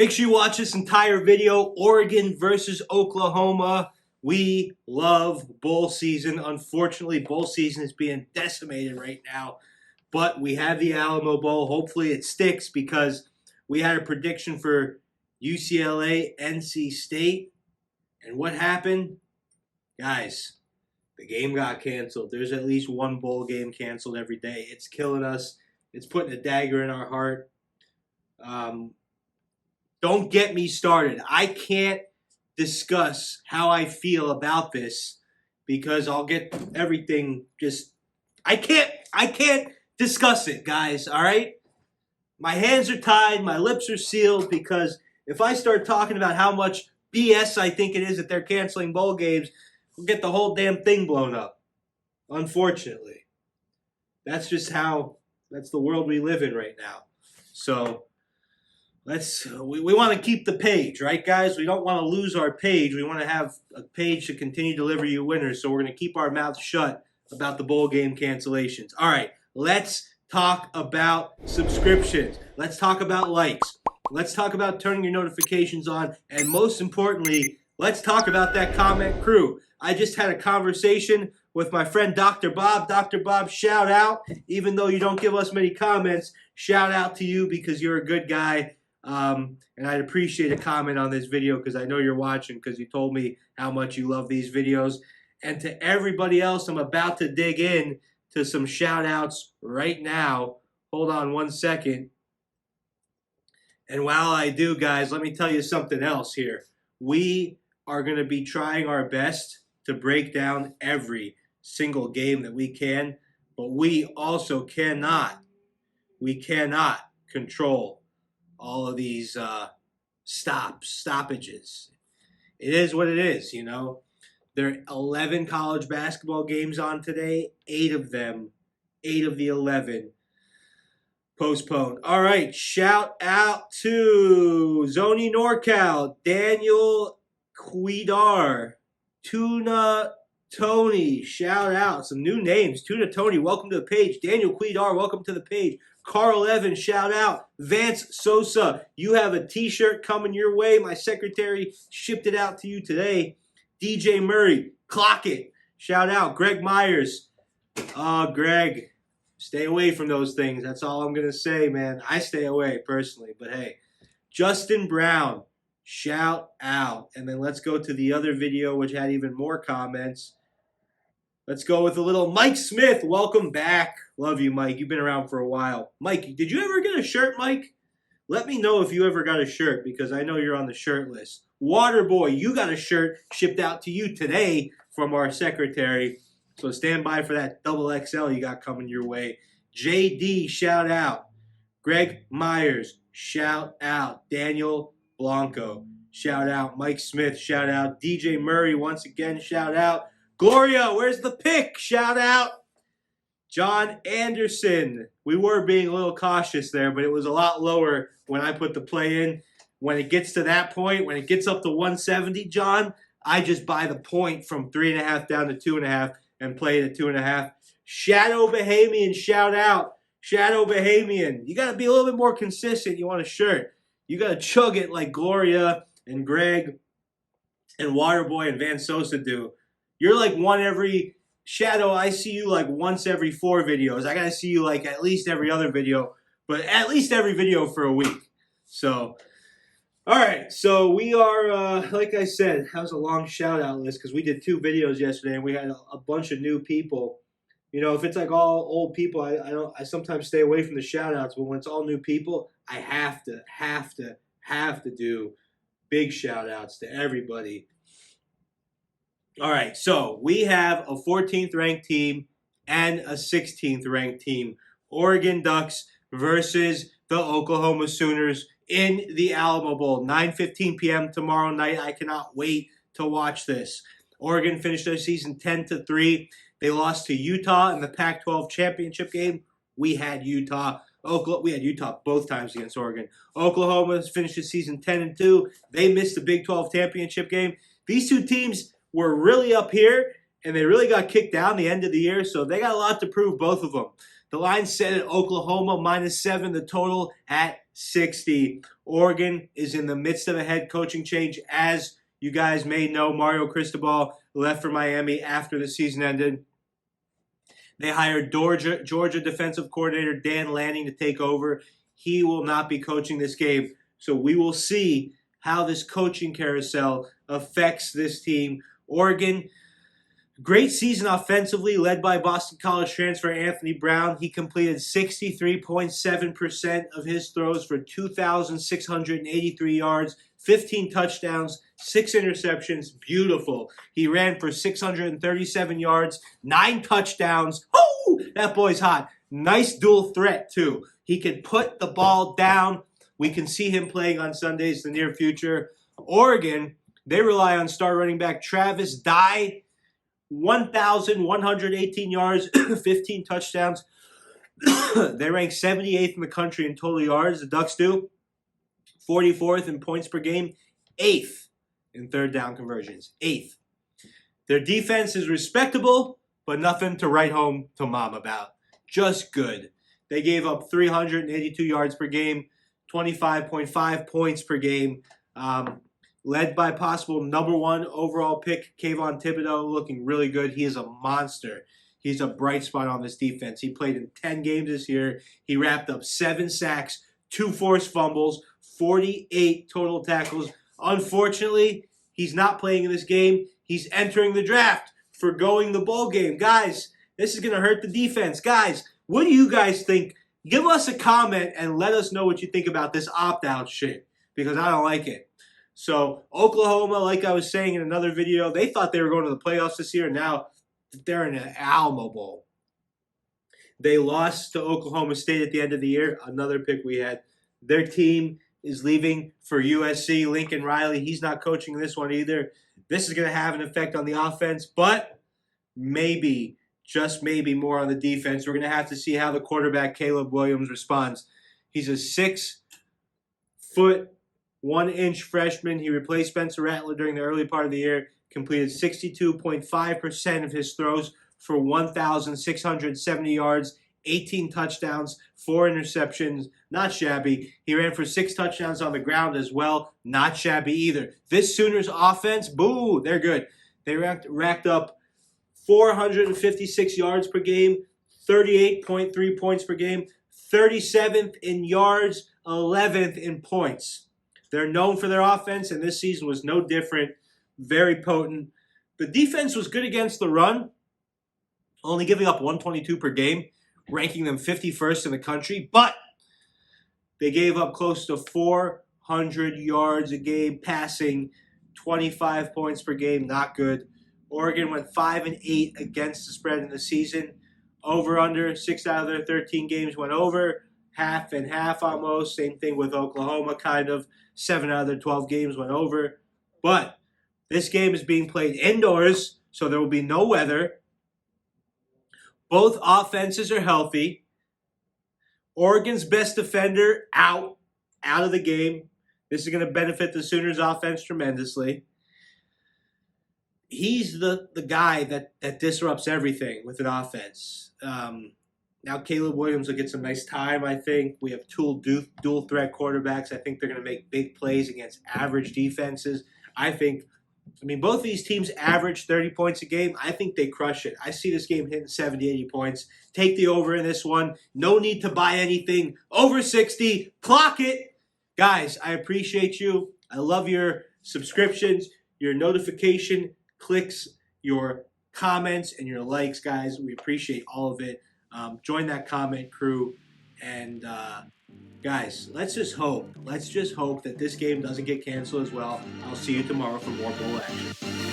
Make sure you watch this entire video. Oregon versus Oklahoma. We love bowl season. Unfortunately, bowl season is being decimated right now. But we have the Alamo Bowl. Hopefully it sticks because we had a prediction for UCLA, NC State. And what happened? Guys, the game got canceled. There's at least one bowl game canceled every day. It's killing us. It's putting a dagger in our heart. Don't get me started. I can't discuss how I feel about this because I'll get everything just... I can't discuss it, guys, all right? My hands are tied. My lips are sealed because if I start talking about how much BS I think it is that they're canceling bowl games, we'll get the whole damn thing blown up. Unfortunately. That's just how... That's the world we live in right now. So... We want to keep the page, right, guys? We don't want to lose our page. We want to have a page to continue to deliver you winners. So we're going to keep our mouths shut about the bowl game cancellations. All right, let's talk about subscriptions. Let's talk about likes. Let's talk about turning your notifications on. And most importantly, let's talk about that comment crew. I just had a conversation with my friend Dr. Bob. Dr. Bob, shout out. Even though you don't give us many comments, shout out to you because you're a good guy. And I'd appreciate a comment on this video because I know you're watching because you told me how much you love these videos. And to everybody else, I'm about to dig in to some shout outs right now. Hold on one second. And while I do, guys, let me tell you something else here. We are going to be trying our best to break down every single game that we can, but we also cannot control all of these stoppages. It is what it is, you know. There are 11 college basketball games on today. 8 of the 11 postponed. All right, shout out to Zoni NorCal, Daniel Quidar, Tuna Tony, shout out. Some new names. Tuna Tony, welcome to the page. Daniel Quidar, welcome to the page. Carl Evans, shout out. Vance Sosa, you have a t-shirt coming your way. My secretary shipped it out to you today. DJ Murray, clock it. Shout out. Greg Myers. Greg, stay away from those things. That's all I'm going to say, man. I stay away personally, but hey. Justin Brown, shout out. And then let's go to the other video, which had even more comments. Let's go with a little Mike Smith. Welcome back. Love you, Mike. You've been around for a while. Mike, did you ever get a shirt, Mike? Let me know if you ever got a shirt because I know you're on the shirt list. Waterboy, you got a shirt shipped out to you today from our secretary. So stand by for that double XL you got coming your way. JD, shout out. Greg Myers, shout out. Daniel Blanco, shout out. Mike Smith, shout out. DJ Murray, once again, shout out. Gloria, where's the pick? Shout out. John Anderson. We were being a little cautious there, but it was a lot lower when I put the play in. When it gets to that point, when it gets up to 170, John, I just buy the point from 3.5 down to 2.5 and play it at 2.5. Shadow Bahamian, shout out. Shadow Bahamian. You got to be a little bit more consistent. You want a shirt. You got to chug it like Gloria and Greg and Waterboy and Van Sosa do. You're like one every... Shadow, I see you like once every 4 videos. I got to see you like at least every other video, but at least every video for a week. So, all right. So we are, like I said, that was a long shout out list because we did 2 videos yesterday and we had a bunch of new people. You know, if it's like all old people, I sometimes stay away from the shout outs, but when it's all new people, I have to do big shout outs to everybody. All right, so we have a 14th ranked team and a 16th ranked team. Oregon Ducks versus the Oklahoma Sooners in the Alamo Bowl. 9:15 p.m. tomorrow night. I cannot wait to watch this. Oregon finished their season 10-3. They lost to Utah in the Pac-12 championship game. We had Utah. We had Utah both times against Oregon. Oklahoma finished the season 10-2. They missed the Big 12 championship game. These 2 teams were really up here, and they really got kicked down the end of the year, so they got a lot to prove, both of them. The line set at Oklahoma -7, the total at 60. Oregon is in the midst of a head coaching change. As you guys may know, Mario Cristobal left for Miami after the season ended. They hired Georgia defensive coordinator Dan Lanning to take over. He will not be coaching this game. So we will see how this coaching carousel affects this team. Oregon, great season offensively, led by Boston College transfer Anthony Brown. He completed 63.7% of his throws for 2,683 yards, 15 touchdowns, 6 interceptions. Beautiful. He ran for 637 yards, 9 touchdowns. Oh, that boy's hot. Nice dual threat, too. He can put the ball down. We can see him playing on Sundays in the near future. Oregon, they rely on star running back Travis Dye. 1,118 yards, 15 touchdowns. They rank 78th in the country in total yards. The Ducks do. 44th in points per game. 8th in third down conversions. 8th. Their defense is respectable, but nothing to write home to mom about. Just good. They gave up 382 yards per game, 25.5 points per game. Led by possible #1 overall pick, Kayvon Thibodeau, looking really good. He is a monster. He's a bright spot on this defense. He played in 10 games this year. He wrapped up 7 sacks, 2 forced fumbles, 48 total tackles. Unfortunately, he's not playing in this game. He's entering the draft, forgoing the bowl game. Guys, this is going to hurt the defense. Guys, what do you guys think? Give us a comment and let us know what you think about this opt-out shit, because I don't like it. So Oklahoma, like I was saying in another video, they thought they were going to the playoffs this year. Now they're in an Alamo Bowl. They lost to Oklahoma State at the end of the year, another pick we had. Their team is leaving for USC. Lincoln Riley, he's not coaching this one either. This is going to have an effect on the offense, but maybe, just maybe, more on the defense. We're going to have to see how the quarterback, Caleb Williams, responds. He's a 6'1" freshman. He replaced Spencer Rattler during the early part of the year, completed 62.5% of his throws for 1,670 yards, 18 touchdowns, 4 interceptions. Not shabby. He ran for 6 touchdowns on the ground as well. Not shabby either. This Sooners offense, boo, they're good. They racked up 456 yards per game, 38.3 points per game, 37th in yards, 11th in points. They're known for their offense, and this season was no different. Very potent. The defense was good against the run, only giving up 122 per game, ranking them 51st in the country. But they gave up close to 400 yards a game passing, 25 points per game. Not good. Oregon went 5-8 against the spread in the season. Over/under, 6 out of their 13 games went over. Half and half almost. Same thing with Oklahoma, kind of. 7 out of their 12 games went over. But this game is being played indoors, so there will be no weather. Both offenses are healthy. Oregon's best defender out of the game. This is going to benefit the Sooners offense tremendously. He's the guy that disrupts everything with an offense. Now Caleb Williams will get some nice time, I think. We have dual threat quarterbacks. I think they're going to make big plays against average defenses. Both of these teams average 30 points a game. I think they crush it. I see this game hitting 70, 80 points. Take the over in this one. No need to buy anything. Over 60. Clock it. Guys, I appreciate you. I love your subscriptions, your notification clicks, your comments, and your likes, guys. We appreciate all of it. Join that comment crew. And guys, let's just hope that this game doesn't get canceled as well. I'll see you tomorrow for more bowl action.